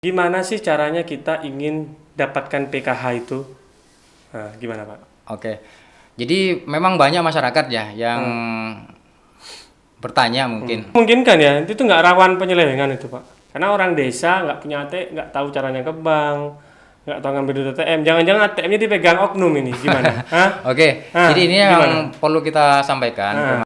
Gimana sih caranya kita ingin dapatkan PKH itu? Nah, gimana Pak? Oke, jadi memang banyak masyarakat ya yang bertanya mungkin. Mungkin kan ya, itu nggak rawan penyelewengan itu Pak. Karena orang desa nggak punya ATM, nggak tahu caranya ke bank, nggak tahu ngambil duit ATM. Jangan-jangan ATM-nya dipegang oknum ini, gimana? Hah? Oke, Hah? jadi ini Gimana? yang perlu kita sampaikan. Nah,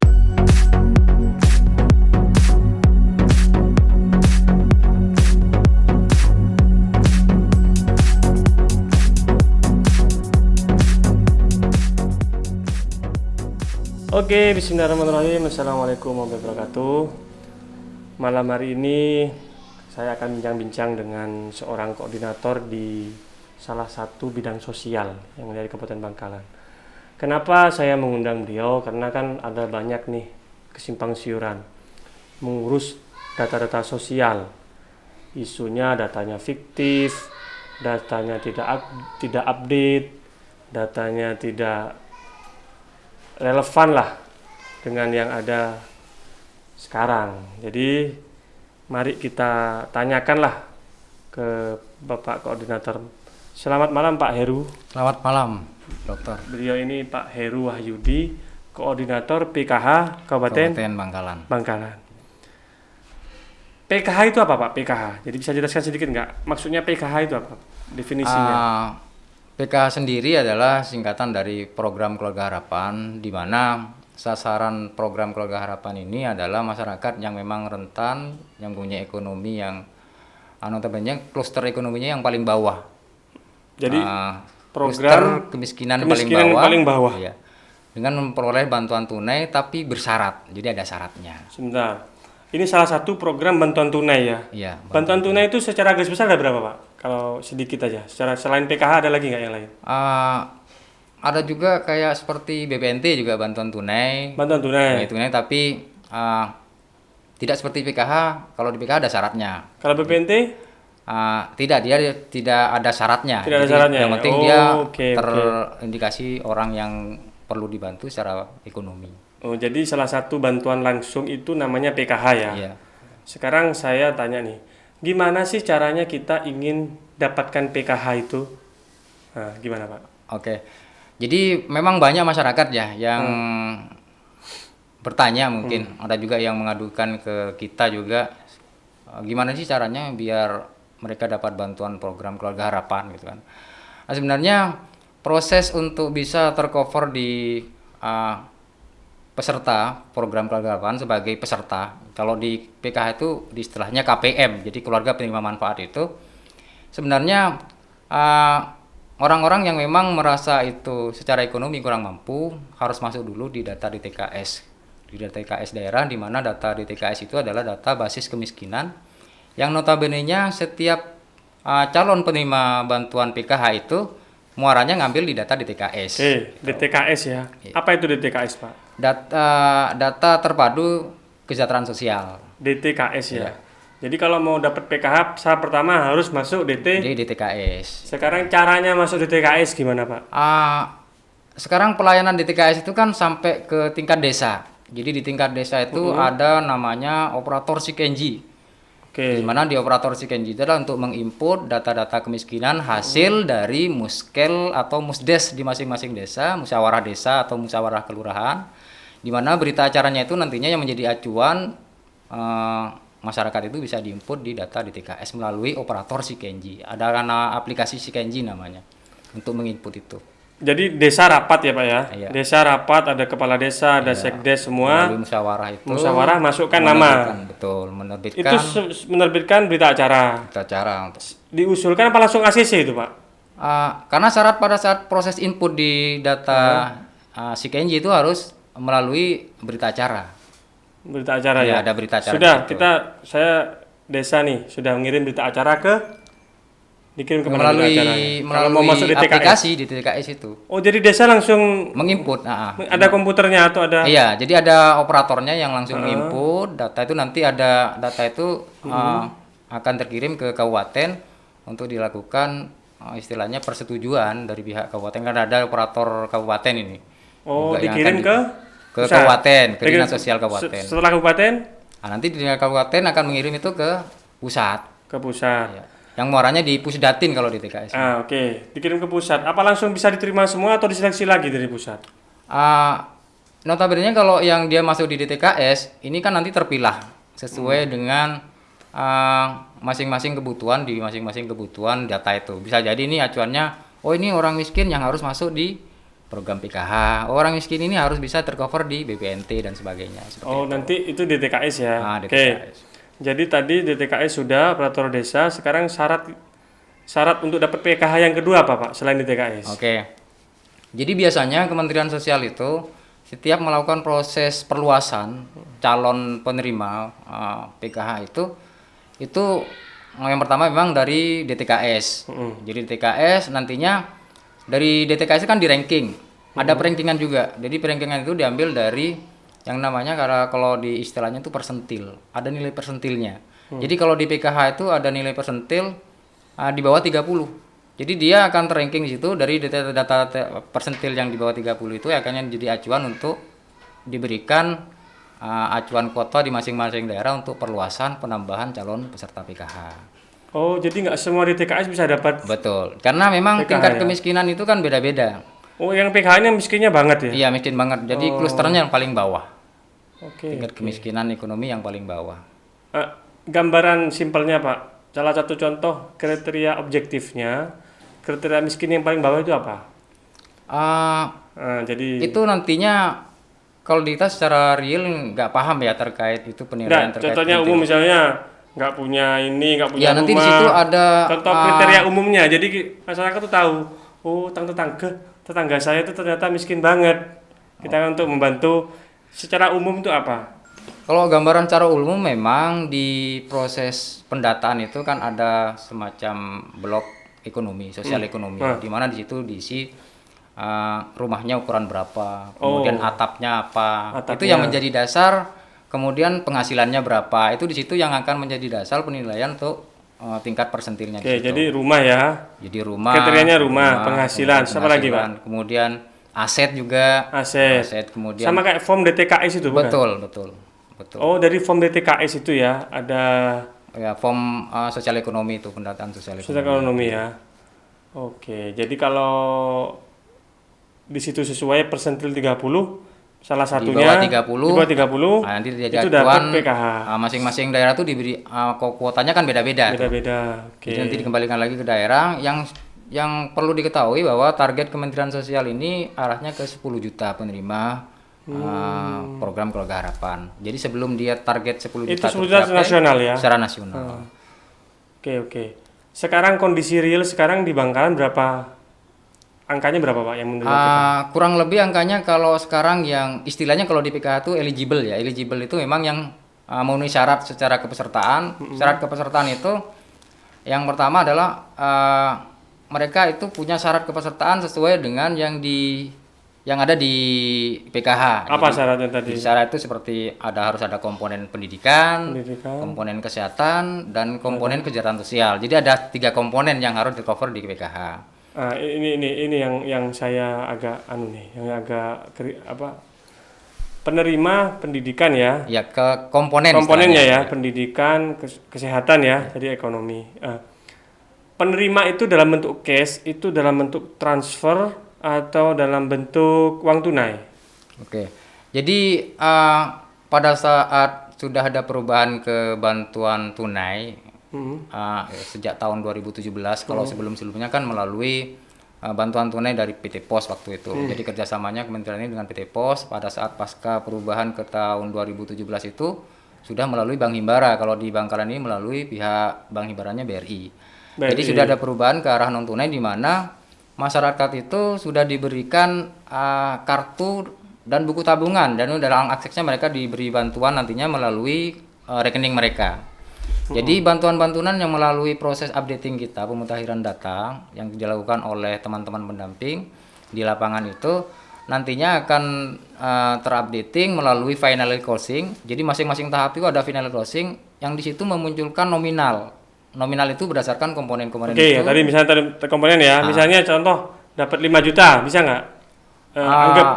Oke, bismillahirrahmanirrahim. Assalamualaikum warahmatullahi wabarakatuh. Malam hari ini saya akan bincang-bincang dengan seorang koordinator di salah satu bidang sosial yang dari Kabupaten Bangkalan. Kenapa saya mengundang beliau? Karena kan ada banyak nih kesimpang siuran mengurus data-data sosial. Isunya datanya fiktif, datanya tidak update, datanya tidak relevan lah dengan yang ada sekarang. Jadi mari kita tanyakanlah ke Bapak Koordinator. Selamat malam Pak Heru. Selamat malam, Dokter. Beliau ini Pak Heru Wahyudi, Koordinator PKH Kabupaten Bangkalan. Bangkalan. PKH itu apa Pak? PKH. Jadi bisa jelaskan sedikit nggak? Maksudnya PKH itu apa? Definisinya. PKH sendiri adalah singkatan dari Program Keluarga Harapan, di mana sasaran Program Keluarga Harapan ini adalah masyarakat yang memang rentan, yang punya ekonomi yang notabene kluster ekonominya yang paling bawah. Jadi Kluster kemiskinan paling bawah. Ya, dengan memperoleh bantuan tunai tapi bersyarat. Jadi ada syaratnya. Sebentar. Ini salah satu program bantuan tunai ya. Iya. Bantuan tunai itu secara garis besar ada berapa Pak? Kalau sedikit aja. Secara selain PKH ada lagi nggak yang lain? Ada juga kayak seperti BPNT juga bantuan tunai. Bantuan tunai. Tunai tapi tidak seperti PKH. Kalau di PKH ada syaratnya. Kalau BPNT? Tidak, dia tidak ada syaratnya. Tidak ada Jadi syaratnya. yang penting Oh, dia oke. terindikasi orang yang perlu dibantu secara ekonomi. Oh, jadi salah satu bantuan langsung itu namanya PKH ya. Iya. Sekarang saya tanya nih, gimana sih caranya kita ingin dapatkan PKH itu? Nah, gimana Pak? Oke. Jadi memang banyak masyarakat ya yang bertanya mungkin. Ada juga yang mengadukan ke kita juga, gimana sih caranya biar mereka dapat bantuan program Keluarga Harapan gitu kan. Nah, sebenarnya proses untuk bisa tercover di peserta program Keluarga Harapan sebagai peserta, kalau di PKH itu di istilahnya KPM, jadi keluarga penerima manfaat itu sebenarnya orang-orang yang memang merasa itu secara ekonomi kurang mampu harus masuk dulu di data DTKS, di data DTKS daerah, di mana data DTKS itu adalah data basis kemiskinan yang notabene-nya setiap calon penerima bantuan PKH itu muaranya ngambil di data DTKS. DTKS ya. Apa itu DTKS Pak? Data terpadu kesejahteraan sosial. DTKS ya. Jadi kalau mau dapat PKH, syarat pertama harus masuk Di DTKS. Sekarang caranya masuk DTKS gimana Pak? Sekarang pelayanan DTKS itu kan sampai ke tingkat desa. Jadi di tingkat desa itu ada namanya operator Sikenji. Di mana di operator Sikenji itu adalah untuk menginput data-data kemiskinan hasil dari muskel atau musdes di masing-masing desa, musyawarah desa atau musyawarah kelurahan, di mana berita acaranya itu nantinya yang menjadi acuan masyarakat itu bisa diinput di data DTKS melalui operator Sikenji. Ada aplikasi Sikenji namanya untuk menginput itu. Jadi desa rapat ya Pak ya? Iya. Desa rapat, ada kepala desa, ada sekdes semua. Melalui musyawarah itu. Musyawarah masukkan nama. Betul, menerbitkan. Itu menerbitkan berita acara. Berita acara untuk Diusulkan apa langsung ACC itu Pak? Karena syarat pada saat proses input di data Sikenji itu harus melalui berita acara. Berita acara ya? Ada berita acara. Sudah, saya desa nih sudah mengirim berita acara dikirim ke mana berita acaranya? Kalau mau masuk melalui DTKS. aplikasi di DTKS itu. Oh, jadi desa langsung Menginput. ada komputernya atau ada? Iya, jadi ada operatornya yang langsung menginput data itu, nanti ada data itu akan terkirim ke kabupaten untuk dilakukan istilahnya persetujuan dari pihak kabupaten, kan ada operator kabupaten ini. Oh, juga dikirim ke kabupaten, ke dinas sosial kabupaten. Setelah kabupaten? Nanti di kabupaten akan mengirim itu ke pusat. Ke pusat. Ya. yang muaranya di Pusdatin kalau di TKS. Oke. Dikirim ke pusat. Apa langsung bisa diterima semua atau diseleksi lagi dari pusat? Notabene kalau yang dia masuk di DTKS ini kan nanti terpilah sesuai dengan masing-masing kebutuhan di masing-masing kebutuhan data itu. Bisa jadi ini acuannya, oh ini orang miskin yang harus masuk di program PKH, orang miskin ini harus bisa tercover di BPNT dan sebagainya. Nanti itu DTKS ya. DTKS. Oke. Jadi tadi DTKS sudah, operator desa. Sekarang syarat untuk dapat PKH yang kedua apa Pak selain DTKS? Oke. Jadi biasanya Kementerian Sosial itu setiap melakukan proses perluasan calon penerima PKH itu yang pertama memang dari DTKS. Jadi DTKS nantinya dari DTKS kan di ranking. Ada perankingan juga. Jadi perankingan itu diambil dari yang namanya kalau di istilahnya itu persentil. Ada nilai persentilnya. Jadi kalau di PKH itu ada nilai persentil di bawah 30. Jadi dia akan terranking di situ dari data persentil yang di bawah 30 itu akan jadi acuan untuk diberikan acuan kuota di masing-masing daerah untuk perluasan penambahan calon peserta PKH. Oh, jadi nggak semua di TKS bisa dapat? Betul, karena memang PKH tingkat ya? Kemiskinan itu kan beda-beda. Oh, yang PKH-nya miskinnya banget ya? Iya, miskin banget. Jadi klusternya yang paling bawah. Tingkat kemiskinan ekonomi yang paling bawah. Gambaran simpelnya Pak, salah satu contoh kriteria objektifnya, kriteria miskin yang paling bawah itu apa? Jadi itu nantinya kalau kita secara real nggak paham ya terkait itu penilaian terkait. Contohnya umum misalnya nggak punya ini, nggak punya ya, rumah. nanti di situ ada contoh kriteria umumnya. Jadi masyarakat tuh tahu, oh tetangga saya itu ternyata miskin banget. Kita kan untuk membantu secara umum itu apa? Kalau gambaran secara umum memang di proses pendataan itu kan ada semacam blok ekonomi, sosial ekonomi, di mana di situ diisi rumahnya ukuran berapa, kemudian atapnya apa, itu yang menjadi dasar, kemudian penghasilannya berapa, itu di situ yang akan menjadi dasar penilaian untuk tingkat persentilnya. Oke, jadi rumah ya. Jadi rumah. Kriterianya rumah, penghasilan, apa lagi Pak? Kemudian aset juga. Aset, kemudian. Sama kayak form DTKS itu bukan? Betul. Oh, dari form DTKS itu ya ada. Ya, form sosial ekonomi itu, pendataan sosial ekonomi. Sosial ekonomi ya. Oke, jadi kalau di situ sesuai persentil 30, salah satunya di bawah 30, nanti itu dapat PKH. Masing-masing daerah tuh diberi kuotanya kan beda-beda. Oke. Jadi nanti dikembalikan lagi ke daerah. Yang perlu diketahui bahwa target Kementerian Sosial ini arahnya ke 10 juta penerima program Keluarga Harapan. Jadi sebelum dia target 10 juta itu 10 juta nasional ya? Secara nasional. Oke. Sekarang kondisi real sekarang di Bangkalan berapa? Angkanya berapa Pak yang menerima PKH? Kurang lebih angkanya kalau sekarang yang istilahnya kalau di PKH itu eligible ya. Eligible itu memang yang memenuhi syarat secara kepesertaan. Syarat kepesertaan itu yang pertama adalah mereka itu punya syarat kepesertaan sesuai dengan yang ada di PKH. Apa syaratnya tadi? Syarat itu seperti harus ada komponen pendidikan, komponen kesehatan, dan komponen kesejahteraan sosial. Jadi ada 3 komponen yang harus di-cover di PKH. Ini yang saya agak penerima pendidikan ya. Ya, ke komponennya ya, pendidikan, kesehatan ya, jadi ekonomi. Penerima itu dalam bentuk cash, itu dalam bentuk transfer atau dalam bentuk uang tunai? Oke. Jadi pada saat sudah ada perubahan ke bantuan tunai sejak tahun 2017, kalau sebelum-sebelumnya kan melalui bantuan tunai dari PT Pos waktu itu. Jadi kerjasamanya Kementerian ini dengan PT Pos pada saat pasca perubahan ke tahun 2017 itu sudah melalui Bank Himbara. Kalau di Bangkalan ini melalui pihak Bank Himbaranya BRI. Jadi sudah ada perubahan ke arah non tunai di mana masyarakat itu sudah diberikan kartu dan buku tabungan, dan dalam aksesnya mereka diberi bantuan nantinya melalui rekening mereka. Jadi bantuan-bantuan yang melalui proses updating kita, pemutakhiran data yang dilakukan oleh teman-teman pendamping di lapangan itu nantinya akan terupdating melalui final closing. Jadi masing-masing tahap itu ada final closing yang di situ memunculkan nominal. Nominal itu berdasarkan komponen-komponen itu. Oke, tadi misalnya komponen ya. Misalnya contoh dapat 5 juta, bisa nggak? Anggap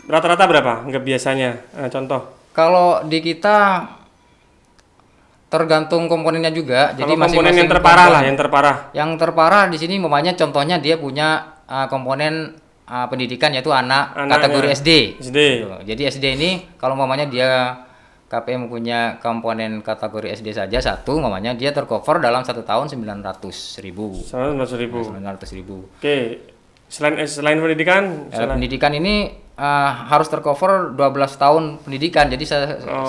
rata-rata berapa? Anggap biasanya. Contoh. Kalau di kita tergantung komponennya juga. Kalau Jadi komponen masing-masing yang terparah lah, komponen. yang terparah. Yang terparah di sini umpamanya contohnya dia punya komponen pendidikan yaitu anak Anaknya. kategori SD. SD. Gitu. Jadi SD ini kalau umpamanya dia KPM punya komponen kategori SD saja satu, umpamanya dia tercover dalam 1 tahun 900.000. 900.000. 900.000. Oke. Selain pendidikan, Pendidikan ini harus tercover 12 tahun pendidikan, jadi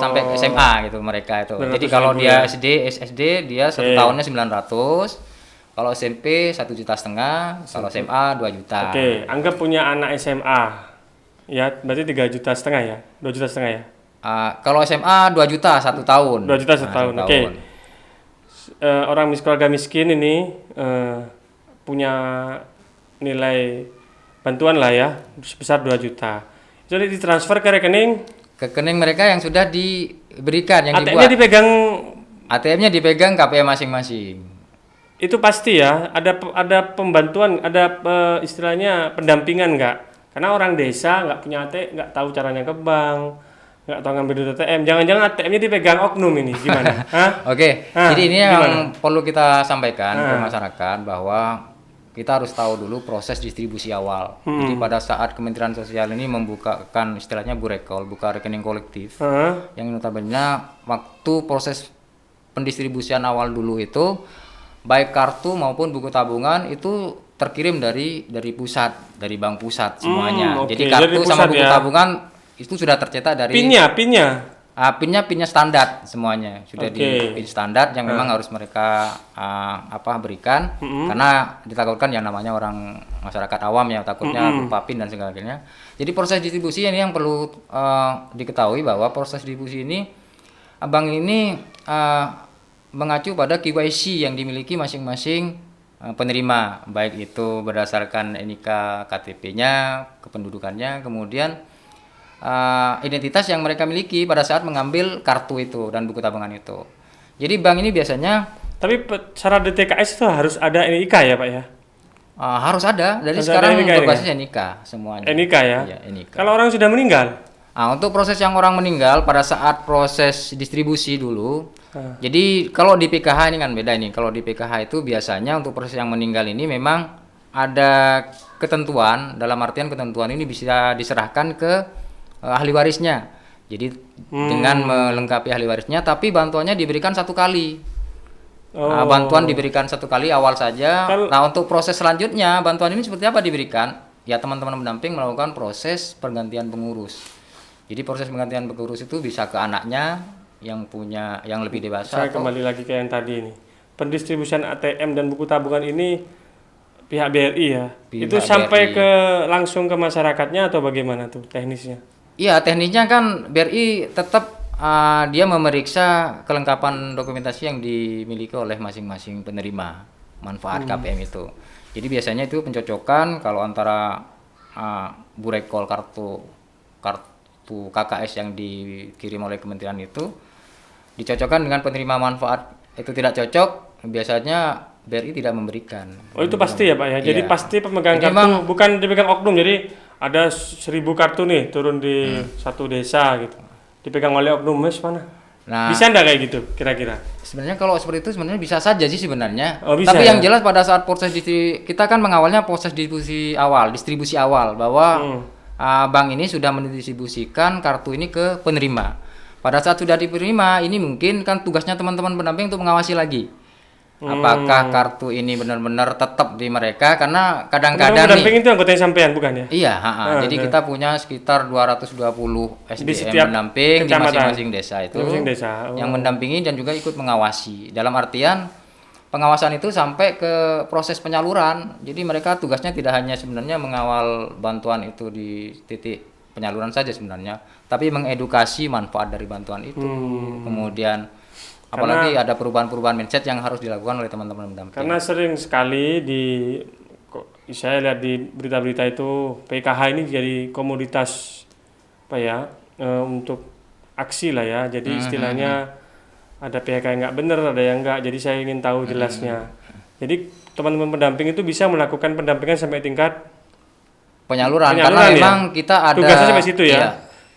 sampai ke SMA gitu mereka itu. Jadi kalau 900.000 dia ya. SD dia 1 tahunnya 900, kalau SMP 1,5 juta, kalau SMA 2 juta. Oke, anggap punya anak SMA, ya berarti 3,5 juta ya, 2,5 juta ya. Kalau SMA 2 juta 1 tahun. 2 juta setahun. Oke. Orang keluarga miskin ini punya nilai bantuan lah ya sebesar 2 juta. Jadi ditransfer ke rekening. Ke rekening mereka yang sudah diberikan, yang ATM-nya dibuat. dipegang. ATM-nya dipegang KPM masing-masing. Itu pasti ya. Ada pembantuan, ada istilahnya pendampingan nggak? Karena orang desa nggak punya ATM, nggak tahu caranya ke bank, nggak tahu ngambil duit ATM. Jangan-jangan ATM-nya dipegang oknum ini gimana? Hah? Oke. Hah, Jadi ini gimana? yang perlu kita sampaikan ke masyarakat bahwa kita harus tahu dulu proses distribusi awal. Jadi pada saat Kementerian Sosial ini membukakan istilahnya burekol, buka rekening kolektif, yang notabene waktu proses pendistribusian awal dulu itu baik kartu maupun buku tabungan itu terkirim dari pusat, dari bank pusat semuanya. Oke. Jadi kartu Dari sama pusat buku ya. tabungan itu sudah tercetak dari Pinnya. pinnya standar semuanya sudah Oke. di pin standar yang memang harus mereka berikan karena ditakutkan yang namanya orang masyarakat awam ya takutnya lupa pin dan sebagainya. Jadi proses distribusi ini yang perlu diketahui bahwa proses distribusi ini bank ini mengacu pada KYC yang dimiliki masing-masing penerima, baik itu berdasarkan NIK KTP-nya, kependudukannya, kemudian identitas yang mereka miliki pada saat mengambil kartu itu dan buku tabungan itu. Jadi bank ini biasanya Syarat DTKS itu harus ada NIK ya Pak ya? harus ada dari Harus sekarang ada NIK berbasis NIK semuanya. NIK ya? Iya, NIK. Kalau orang sudah meninggal? Untuk proses yang orang meninggal pada saat proses distribusi dulu. Jadi kalau di PKH ini kan beda ini. Kalau di PKH itu biasanya untuk proses yang meninggal ini memang ada ketentuan, dalam artian ketentuan ini bisa diserahkan ke ahli warisnya. Jadi dengan melengkapi ahli warisnya, tapi bantuannya diberikan 1 kali. Bantuan diberikan 1 kali awal saja. Nah untuk proses selanjutnya bantuan ini seperti apa diberikan? Ya teman-teman pendamping melakukan proses pergantian pengurus. Jadi proses pergantian pengurus itu bisa ke anaknya yang lebih dewasa. Saya kembali lagi ke yang tadi ini. Pendistribusian ATM dan buku tabungan ini pihak BRI ya. Itu sampai BRI. ke langsung ke masyarakatnya atau bagaimana tuh teknisnya? Iya, teknisnya kan BRI tetap dia memeriksa kelengkapan dokumentasi yang dimiliki oleh masing-masing penerima manfaat KPM itu. Jadi biasanya itu pencocokan kalau antara burekol kartu KKS yang dikirim oleh kementerian itu dicocokkan dengan penerima manfaat itu tidak cocok, biasanya BRI tidak memberikan. Oh itu pasti ya Pak ya. Jadi Iya. pasti pemegang Jadi kartu bukan dipegang oknum. Jadi ada 1.000 kartu nih turun di satu desa gitu. Dipegang oleh oknum mas mana? Nah, Bisa enggak kayak gitu kira-kira? sebenarnya kalau seperti itu sebenarnya bisa saja sih sebenarnya. Oh, bisa Tapi ya? yang jelas pada saat proses kita kan mengawalnya proses distribusi awal bahwa bank ini sudah mendistribusikan kartu ini ke penerima. Pada saat sudah diterima, ini mungkin kan tugasnya teman-teman pendamping untuk mengawasi lagi. Apakah kartu ini benar-benar tetap di mereka karena kadang-kadang pendamping itu anggotanya sampean bukan ya? Iya, jadi kita punya sekitar 220 SDM pendamping di masing-masing desa itu yang mendampingi dan juga ikut mengawasi. Dalam artian pengawasan itu sampai ke proses penyaluran. Jadi mereka tugasnya tidak hanya sebenarnya mengawal bantuan itu di titik penyaluran saja sebenarnya, tapi mengedukasi manfaat dari bantuan itu. Kemudian apalagi ada perubahan-perubahan mindset yang harus dilakukan oleh teman-teman pendamping. Karena sering sekali saya lihat di berita-berita itu PKH ini jadi komoditas apa ya untuk aksi lah ya. Jadi istilahnya ada PKH yang nggak benar, ada yang nggak. Jadi saya ingin tahu jelasnya. Jadi teman-teman pendamping itu bisa melakukan pendampingan sampai tingkat penyaluran karena memang kita ada tugasnya sampai situ ya. Iya.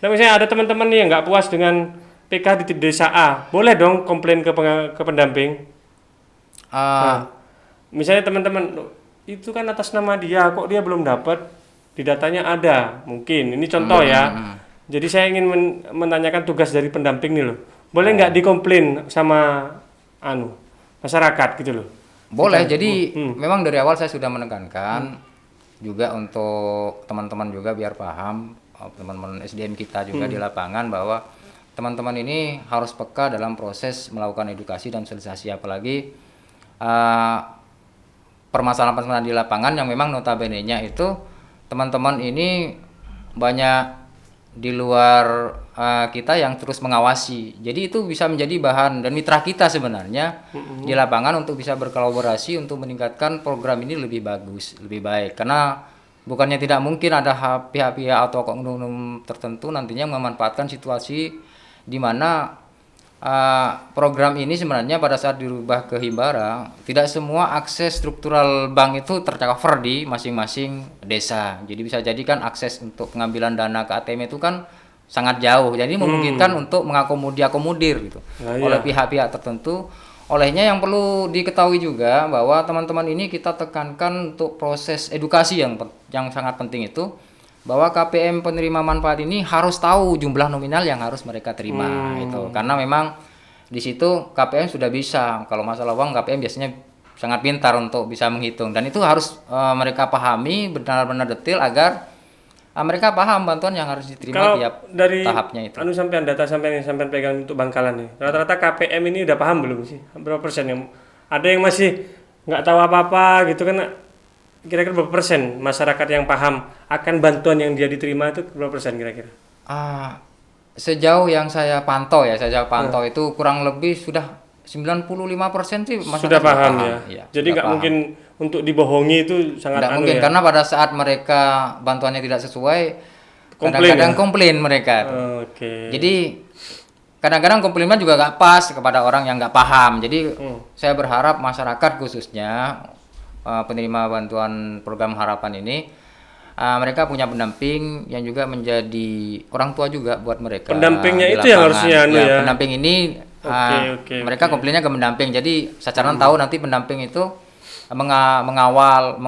Nah misalnya ada teman-teman nih yang nggak puas dengan PK di desa A, boleh dong komplain ke pendamping. Nah, misalnya teman-teman itu kan atas nama dia, kok dia belum dapat, di datanya ada, mungkin ini contoh ya. Jadi saya ingin menanyakan tugas dari pendamping nih loh, boleh nggak dikomplain sama masyarakat gitu loh? Boleh. Jadi memang dari awal saya sudah menekankan juga untuk teman-teman juga biar paham, teman-teman SDM kita juga di lapangan, bahwa teman-teman ini harus peka dalam proses melakukan edukasi dan sosialisasi, apalagi permasalahan-permasalahan di lapangan yang memang notabene-nya itu teman-teman ini banyak di luar kita yang terus mengawasi. Jadi itu bisa menjadi bahan dan mitra kita sebenarnya di lapangan untuk bisa berkolaborasi untuk meningkatkan program ini lebih bagus, lebih baik. Karena bukannya tidak mungkin ada pihak-pihak atau oknum tertentu nantinya memanfaatkan situasi di mana program ini sebenarnya pada saat dirubah ke Himbara, tidak semua akses struktural bank itu tercover di masing-masing desa. Jadi bisa jadi kan akses untuk pengambilan dana ke ATM itu kan sangat jauh. Jadi memungkinkan untuk mengakomodir gitu oleh pihak-pihak tertentu. Olehnya yang perlu diketahui juga bahwa teman-teman ini kita tekankan untuk proses edukasi yang sangat penting itu, bahwa KPM penerima manfaat ini harus tahu jumlah nominal yang harus mereka terima itu. Karena memang di situ KPM sudah bisa, kalau masalah uang KPM biasanya sangat pintar untuk bisa menghitung, dan itu harus mereka pahami benar-benar detail agar mereka paham bantuan yang harus diterima tiap dari tahapnya itu. Sampean data sampean pegang untuk Bangkalan nih, rata-rata KPM ini udah paham belum sih? Berapa persen yang ada yang masih nggak tahu apa-apa gitu kan? Kira-kira berapa persen masyarakat yang paham akan bantuan yang dia diterima itu berapa persen kira-kira? Sejauh yang saya pantau itu kurang lebih sudah 95% sih masyarakat sudah paham ya. Jadi nggak mungkin untuk dibohongi itu sangat nggak mungkin, karena pada saat mereka bantuannya tidak sesuai, kadang-kadang komplain mereka. Jadi kadang-kadang komplainnya juga nggak pas kepada orang yang nggak paham. Jadi saya berharap masyarakat khususnya penerima bantuan program harapan ini mereka punya pendamping yang juga menjadi orang tua juga buat mereka. Pendampingnya itu yang harusnya pendamping ini mereka komplainnya ke pendamping. Jadi sasaran tahu nanti pendamping itu mengawal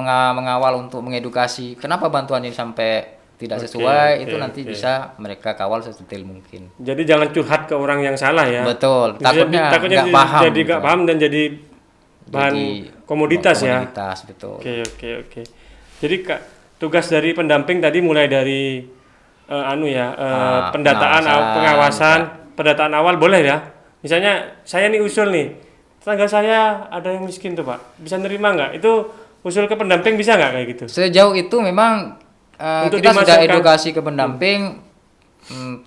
untuk mengedukasi kenapa bantuan ini sampai tidak sesuai, itu nanti bisa mereka kawal sedetail mungkin. Jadi jangan curhat ke orang yang salah ya. Betul. Takutnya nggak paham. Jadi nggak paham dan jadi bahan komoditas ya. Betul. Oke. Jadi tugas dari pendamping tadi mulai dari pendataan, pengawasan, pendataan awal boleh ya. Misalnya saya nih usul nih, tetangga saya ada yang miskin tuh Pak, bisa nerima nggak? Itu usul ke pendamping bisa nggak kayak gitu? Sejauh itu memang kita sudah edukasi ke pendamping.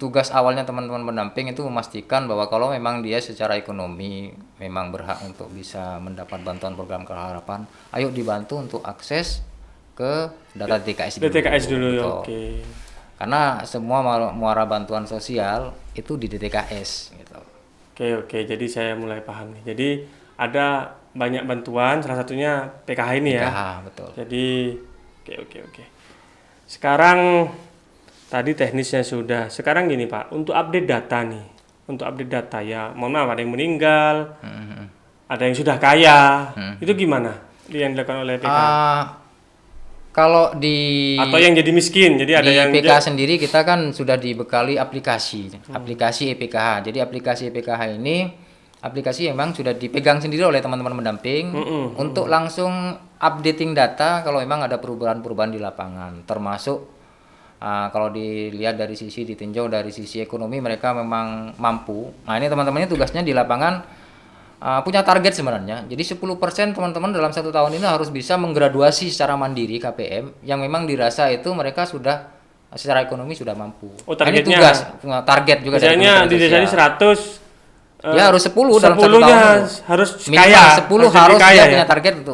Tugas awalnya teman-teman pendamping itu memastikan bahwa kalau memang dia secara ekonomi memang berhak untuk bisa mendapat bantuan program keharapan, ayo dibantu untuk akses ke data DTKS dulu. DTKS dulu ya, oke. Karena semua muara bantuan sosial itu di DTKS gitu. Oke, jadi saya mulai paham nih. Jadi ada banyak bantuan, salah satunya PKH ini ya. PKH, betul. Jadi oke. Sekarang tadi teknisnya sudah. Sekarang gini Pak, untuk update data nih. Untuk update data ya, mohon maaf ada yang meninggal, ada yang sudah kaya. Itu gimana yang dilakukan oleh PKH? Kalau atau yang jadi miskin, jadi ada yang PKH sendiri kita kan sudah dibekali aplikasi EPKH. Jadi aplikasi EPKH ini aplikasi yang memang sudah dipegang sendiri oleh teman-teman pendamping untuk langsung updating data kalau memang ada perubahan-perubahan di lapangan. Termasuk kalau dilihat dari sisi ditinjau dari sisi ekonomi mereka memang mampu. Nah ini teman-teman ini tugasnya di lapangan punya target sebenarnya. Jadi 10% teman-teman dalam 1 tahun ini harus bisa menggraduasi secara mandiri KPM yang memang dirasa itu mereka sudah secara ekonomi sudah mampu. Targetnya, ini tugas target juga. Misalnya di desa ini 100 ya harus 10 dalam 1 tahun harus minimal 10 harus dia punya target itu.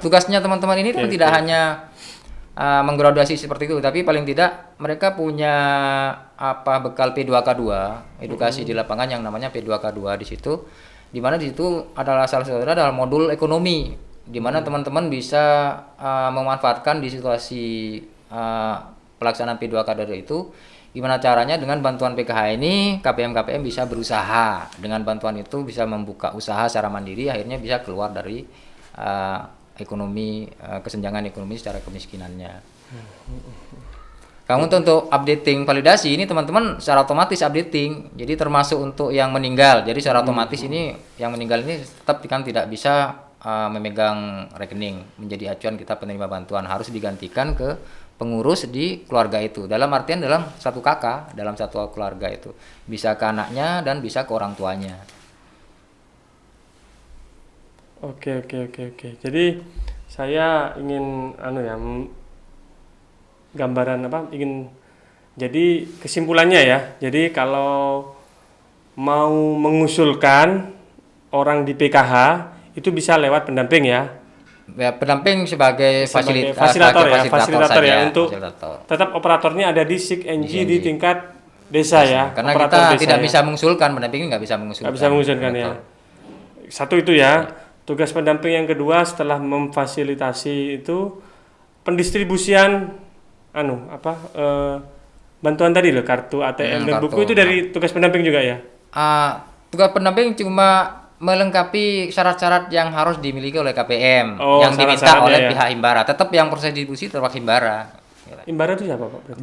Tugasnya teman-teman ini kan tidak hanya menggraduasi seperti itu, tapi paling tidak mereka punya bekal P2K2 edukasi di lapangan yang namanya P2K2 di situ. Di mana di situ adalah salah satu adalah modul ekonomi, di mana teman-teman bisa memanfaatkan di situasi pelaksanaan P2K2 itu Gimana caranya dengan bantuan PKH ini KPM bisa berusaha. Dengan bantuan itu bisa membuka usaha secara mandiri, akhirnya bisa keluar dari kesenjangan ekonomi secara kemiskinannya. Kamu untuk updating validasi ini teman-teman secara otomatis updating. Jadi termasuk untuk yang meninggal. Jadi secara otomatis ini yang meninggal ini tetap kan tidak bisa memegang rekening menjadi acuan kita penerima bantuan, harus digantikan ke pengurus di keluarga itu. Dalam artian dalam satu kakak, dalam satu keluarga itu. Bisa ke anaknya dan bisa ke orang tuanya. Oke. Jadi saya ingin gambaran jadi kesimpulannya ya. Jadi kalau mau mengusulkan orang di PKH itu bisa lewat pendamping ya. Ya, pendamping sebagai fasilitator ya untuk fasilitator. Tetap operatornya ada di SIK-NG di tingkat desa ya. Karena kita tidak bisa mengusulkan, pendamping nggak bisa mengusulkan. Nggak bisa mengusulkan ya. Satu itu ya. Tugas pendamping yang kedua setelah memfasilitasi itu pendistribusian bantuan tadi loh, kartu ATM dan buku itu dari tugas pendamping juga ya? Tugas pendamping cuma melengkapi syarat-syarat yang harus dimiliki oleh KPM yang diminta oleh pihak Himbara. Tetap yang proses distribusi terwakil Himbara. Himbara itu siapa Pak?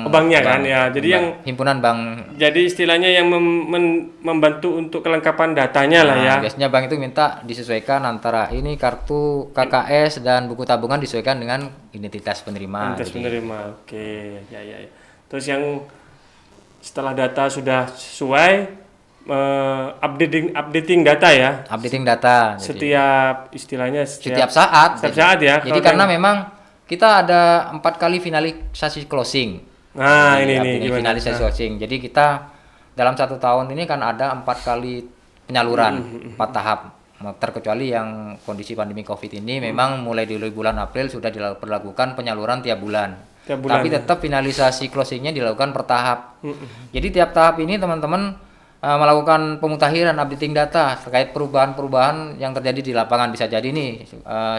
Banknya kan ya. Jadi yang himpunan bank. Jadi istilahnya yang membantu untuk kelengkapan datanya lah ya. Biasanya bank itu minta disesuaikan antara ini kartu KKS dan buku tabungan disesuaikan dengan identitas penerima. Oke. Ya. Terus yang setelah data sudah sesuai updating data ya. Updating data. Setiap saat ya. Jadi karena memang kita ada 4 kali finalisasi closing. Nah, ini finalisasi closing. Jadi kita dalam 1 tahun ini kan ada 4 kali penyaluran, 4 tahap. Terkecuali yang kondisi pandemi Covid ini memang mulai dari bulan April sudah dilakukan penyaluran tiap bulan. Tapi tetap finalisasi closingnya dilakukan per tahap. Jadi tiap tahap ini teman-teman melakukan pemutakhiran updating data terkait perubahan-perubahan yang terjadi di lapangan. Bisa jadi nih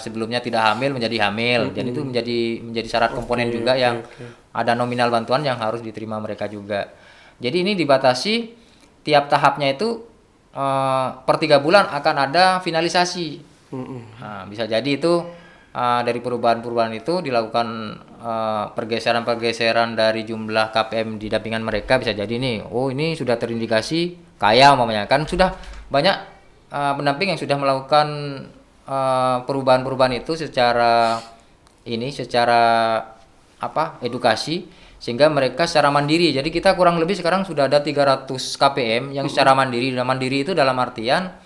sebelumnya tidak hamil menjadi hamil, jadi itu menjadi syarat komponen juga yang ada nominal bantuan yang harus diterima mereka juga. Jadi ini dibatasi tiap tahapnya itu per 3 bulan akan ada finalisasi. Bisa jadi itu dari perubahan-perubahan itu dilakukan pergeseran dari jumlah KPM di dampingan mereka. Bisa jadi nih, ini sudah terindikasi kaya umpamanya, kan sudah banyak pendamping yang sudah melakukan perubahan-perubahan itu secara edukasi, sehingga mereka secara mandiri. Jadi kita kurang lebih sekarang sudah ada 300 KPM yang secara mandiri. Dan mandiri itu dalam artian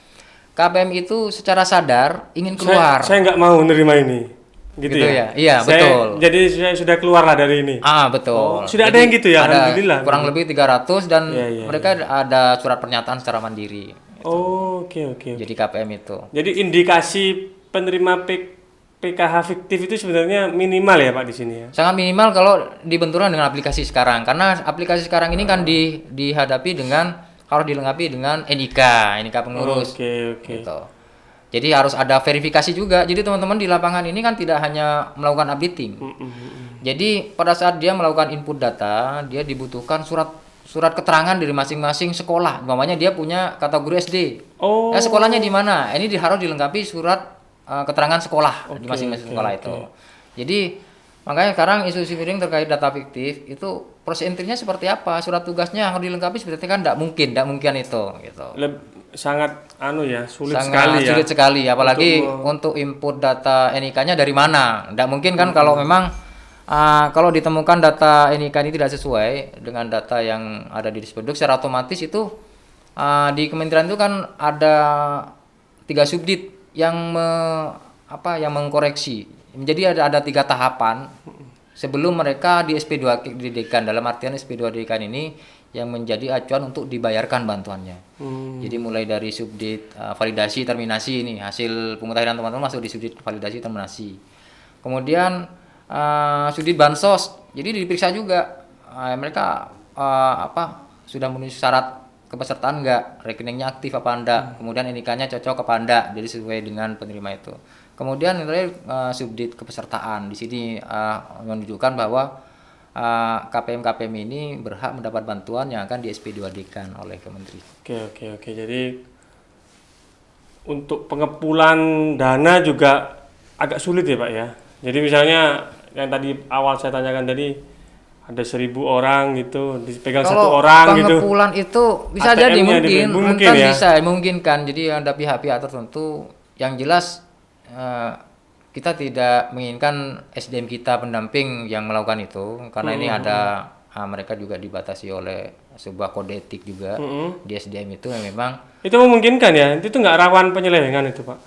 KPM itu secara sadar ingin keluar. Saya nggak mau nerima ini, gitu ya? Iya, betul. Jadi saya sudah keluar lah dari ini. Betul. Sudah jadi, ada yang gitu ya? Alhamdulillah. Kurang lebih 300 dan mereka ada surat pernyataan secara mandiri. Oke. Jadi KPM itu. Jadi indikasi penerima PKH fiktif itu sebenarnya minimal ya Pak di sini ya? Sangat minimal kalau dibenturkan dengan aplikasi sekarang. Karena aplikasi sekarang ini kan dihadapi dengan harus dilengkapi dengan NIK pengurus. Oke. Gitu. Jadi harus ada verifikasi juga. Jadi teman-teman di lapangan ini kan tidak hanya melakukan updating. Jadi pada saat dia melakukan input data, dia dibutuhkan surat keterangan dari masing-masing sekolah. Umpamanya dia punya kategori SD. Sekolahnya di mana? Ini harus dilengkapi surat keterangan sekolah di masing-masing sekolah itu. Jadi makanya sekarang isu-isu miring terkait data fiktif itu proses entry-nya seperti apa, surat tugasnya harus dilengkapi seperti kan tidak mungkin itu gitu. Sangat sulit sekali apalagi untuk input data NIK-nya dari mana. Tidak mungkin kan kalau memang kalau ditemukan data NIK ini tidak sesuai dengan data yang ada di Dispenduk, secara otomatis itu di kementerian itu kan ada 3 subdit yang mengkoreksi. Jadi ada 3 tahapan sebelum mereka di SP2 di dekan. Dalam artian SP2 dekan ini yang menjadi acuan untuk dibayarkan bantuannya. Jadi mulai dari subdit validasi terminasi ini, hasil pemutakhiran teman-teman masuk di subdit validasi terminasi. Kemudian subdit bansos. Jadi diperiksa juga mereka sudah memenuhi syarat kepesertaan enggak, rekeningnya aktif apa enggak, kemudian NIK-nya cocok apa enggak, jadi sesuai dengan penerima itu. Kemudian yang terakhir subdit kepesertaan. Di sini menunjukkan bahwa KPM-KPM ini berhak mendapat bantuan yang akan di SP2D-kan oleh Kementerian. Oke. Jadi untuk pengepulkan dana juga agak sulit ya Pak ya. Jadi misalnya yang tadi awal saya tanyakan tadi ada 1.000 orang gitu dipegang satu orang gitu. Kalau pengepulkan itu bisa jadi mungkin ya? bisa memungkinkan. Jadi ada pihak-pihak tertentu yang jelas kita tidak menginginkan SDM kita pendamping yang melakukan itu karena ini ada mereka juga dibatasi oleh sebuah kode etik juga di SDM itu yang memang itu memungkinkan ya, itu nggak rawan penyelewengan itu Pak.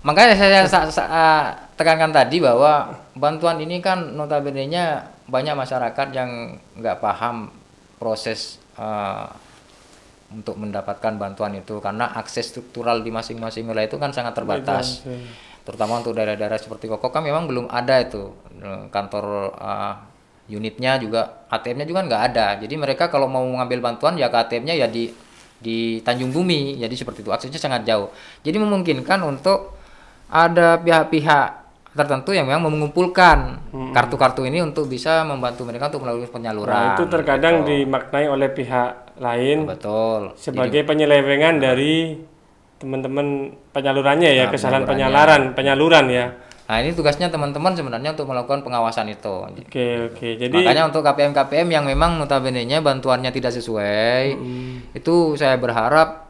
Makanya saya tekankan tadi bahwa bantuan ini kan notabene-nya banyak masyarakat yang nggak paham proses untuk mendapatkan bantuan itu karena akses struktural di masing-masing wilayah itu kan sangat terbatas. Terutama untuk daerah-daerah seperti Kokok kan memang belum ada itu kantor unitnya juga ATM-nya juga nggak ada. Jadi mereka kalau mau mengambil bantuan ya ke ATM-nya ya di Tanjung Bumi. Jadi seperti itu aksesnya sangat jauh. Jadi memungkinkan untuk ada pihak-pihak tertentu yang memang mengumpulkan kartu-kartu ini untuk bisa membantu mereka untuk melakukan penyaluran. Nah, itu terkadang dimaknai oleh pihak lain sebagai penyelewengan dari teman-teman penyalurannya ya, kesalahan penyaluran ya. Nah, ini tugasnya teman-teman sebenarnya untuk melakukan pengawasan itu. Oke. Jadi makanya untuk KPM-KPM yang memang notabene-nya bantuannya tidak sesuai, itu saya berharap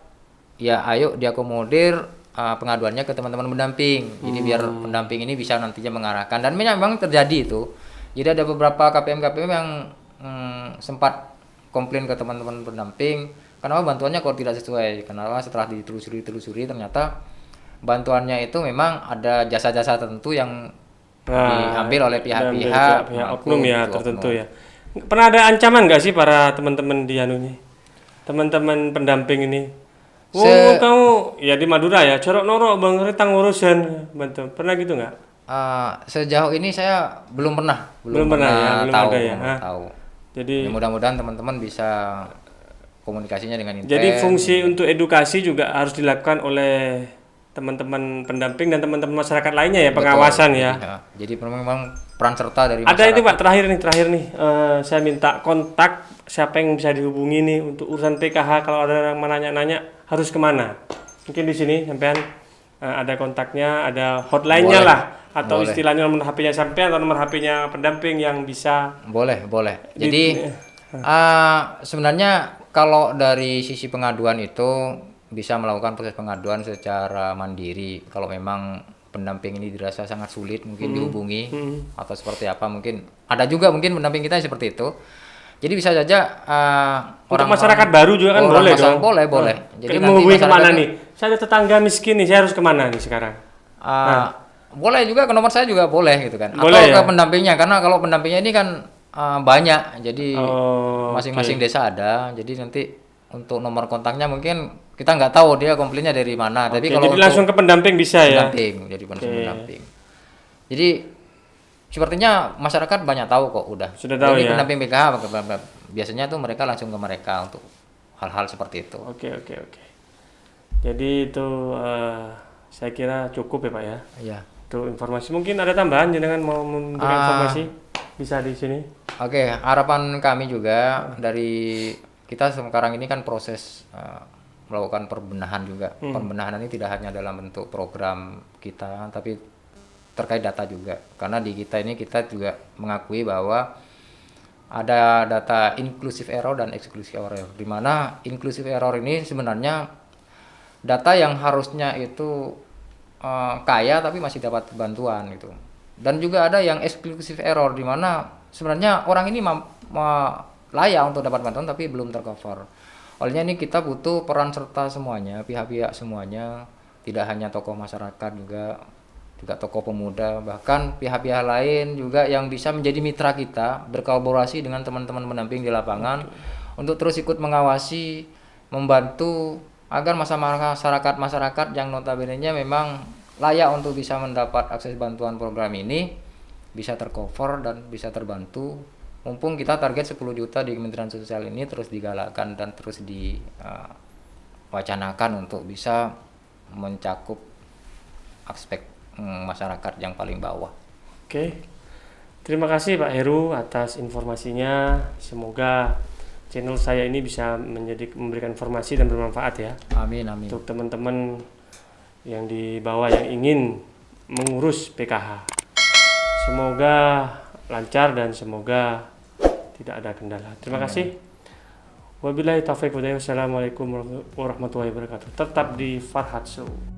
ya ayo diakomodir pengaduannya ke teman-teman pendamping. Jadi biar pendamping ini bisa nantinya mengarahkan dan memang terjadi itu. Jadi ada beberapa KPM-KPM yang sempat komplain ke teman-teman pendamping kenapa bantuannya kok tidak sesuai. Kenapa setelah ditelusuri ternyata bantuannya itu memang ada jasa-jasa tertentu yang diambil oleh pihak-pihak oknum ya tertentu ya. Pernah ada ancaman nggak sih para teman-teman di anunya, teman-teman pendamping ini? Kamu ya di Madura ya, corok norok bang retang urusan, bantu. Pernah gitu nggak? Sejauh ini saya belum pernah tahu. Jadi mudah-mudahan teman-teman bisa komunikasinya dengan intens. Jadi fungsi untuk edukasi juga harus dilakukan oleh teman-teman pendamping dan teman-teman masyarakat lainnya ya. Betul, pengawasan ya. Jadi memang peran serta dari masyarakat. Ada itu Pak terakhir nih, saya minta kontak siapa yang bisa dihubungi nih untuk urusan PKH kalau ada yang menanya-nanya harus kemana? Mungkin di sini sampean ada kontaknya, ada hotline-nya lah atau istilahnya nomor HP-nya sampean atau nomor HP-nya pendamping yang bisa. Boleh. Jadi sebenarnya kalau dari sisi pengaduan itu bisa melakukan proses pengaduan secara mandiri. Kalau memang pendamping ini dirasa sangat sulit mungkin dihubungi atau seperti apa mungkin ada juga mungkin pendamping kita seperti itu. Jadi bisa saja untuk masyarakat baru juga kan boleh dong. Boleh. Jadi menghubungi kemana nih? Saya ada tetangga miskin nih, saya harus kemana nih sekarang? Boleh juga ke nomor saya juga boleh gitu kan. Boleh, atau ke pendampingnya karena kalau pendampingnya ini kan banyak. Jadi masing-masing desa ada. Jadi nanti untuk nomor kontaknya mungkin kita nggak tahu dia komplainnya dari mana. Tapi kalau jadi langsung ke pendamping bisa ya. Pendamping. Jadi sepertinya masyarakat banyak tahu kok udah. Sudah tahu ya. Pendamping PKH biasanya tuh mereka langsung ke mereka untuk hal-hal seperti itu. Oke. Jadi itu saya kira cukup ya Pak ya. Iya. Itu informasi. Mungkin ada tambahan jangan mau memberikan informasi bisa di sini. Oke, harapan kami juga dari kita sekarang ini kan proses melakukan perbenahan juga. Perbenahan ini tidak hanya dalam bentuk program kita tapi terkait data juga karena di kita ini kita juga mengakui bahwa ada data inclusive error dan exclusive error di mana inclusive error ini sebenarnya data yang harusnya itu kaya tapi masih dapat bantuan gitu dan juga ada yang exclusive error di mana sebenarnya orang ini layak untuk dapat bantuan tapi belum tercover. Olehnya ini kita butuh peran serta semuanya, pihak-pihak semuanya, tidak hanya tokoh masyarakat juga tokoh pemuda, bahkan pihak-pihak lain juga yang bisa menjadi mitra kita, berkolaborasi dengan teman-teman pendamping di lapangan untuk terus ikut mengawasi, membantu agar masyarakat yang notabene-nya memang layak untuk bisa mendapat akses bantuan program ini bisa tercover dan bisa terbantu. Mumpung kita target 10 juta di Kementerian Sosial ini terus digalakkan dan terus diwacanakan untuk bisa mencakup aspek masyarakat yang paling bawah. Oke. Terima kasih Pak Heru atas informasinya. Semoga channel saya ini bisa memberikan informasi dan bermanfaat ya. Amin, amin. Untuk teman-teman yang di bawah yang ingin mengurus PKH. Semoga lancar dan semoga tidak ada kendala. Terima kasih. Wabillahi taufiq wal hidayah. Wassalamualaikum warahmatullahi wabarakatuh. Tetap di Farhat Show.